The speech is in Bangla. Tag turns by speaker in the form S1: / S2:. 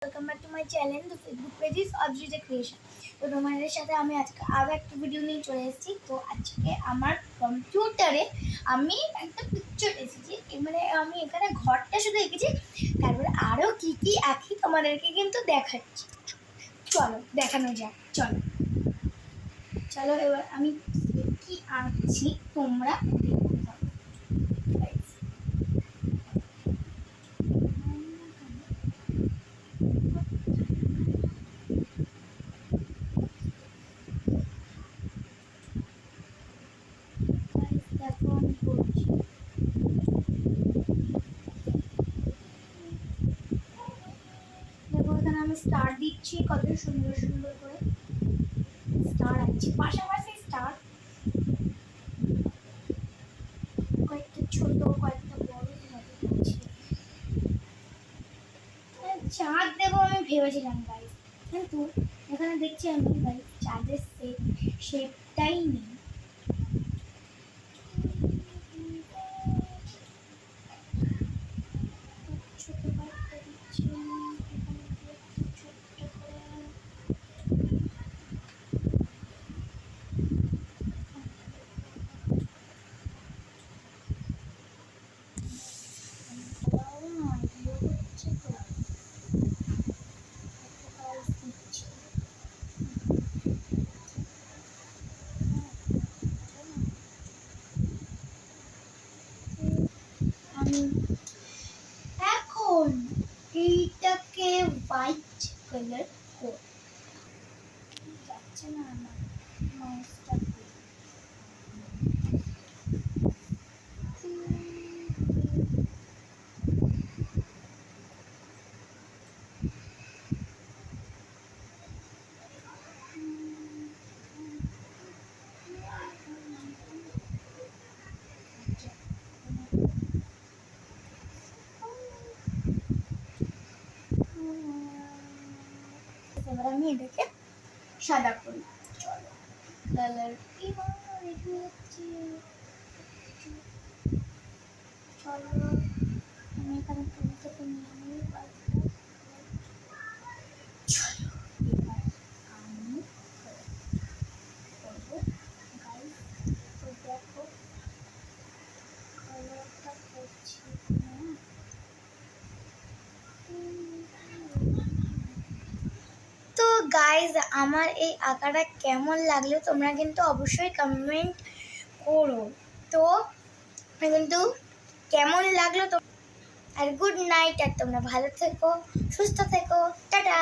S1: Welcome back to my channel the Facebook page অবজিজা ক্রিয়েশন। তো তোমাদের সাথে আমি আজকে আরও একটা ভিডিও নিয়ে চলে এসেছি। তো আজকে আমার কম্পিউটারে আমি একটা পিকচার এসেছি, মানে আমি এখানে ঘরটা শুধু এঁকেছি, তারপরে আরও কী কী আঁকি তোমাদেরকে কিন্তু দেখাচ্ছি। চলো দেখানো যাক। চলো চলো এবার আমি কী আঁকছি তোমরা দেখতে থাকো। দেখো আমি করছি। দেখো এখানে আমি স্টার দিচ্ছি, কত সুন্দর সুন্দর করে স্টার আছে, পাশাপাশি স্টার কয়েকটা ছোট কয়েকটা বড় ভাবে আছে। চাঁদ দেবো আমি ভেবেছিলাম গাইস, কিন্তু এখানে দেখছি আমি গাইস চাঁদের শেপটাই নেই। ছোট কয়েকটা দিচ্ছি ছোট্ট করে। আমি এখন এইটাকে হোয়াইট কালার করব। যাচ্ছে না আমার মাউসটা। এবার আমি এটাকে সাদা করি। চলো কালার রেডি হচ্ছে। চলো আমি এখানে তুলতে নিয়ে চলো এবার আমি করবো গাইস। তো দেখো কালারটা করছি না। তো গাইজ আমার এই আঁকাটা কেমন লাগলো তোমরা কিন্তু অবশ্যই কমেন্ট করো। তো কিন্তু কেমন লাগলো তো, আর গুড নাইট, আর তোমরা ভালো থেকো, সুস্থ থেকো, টাটা।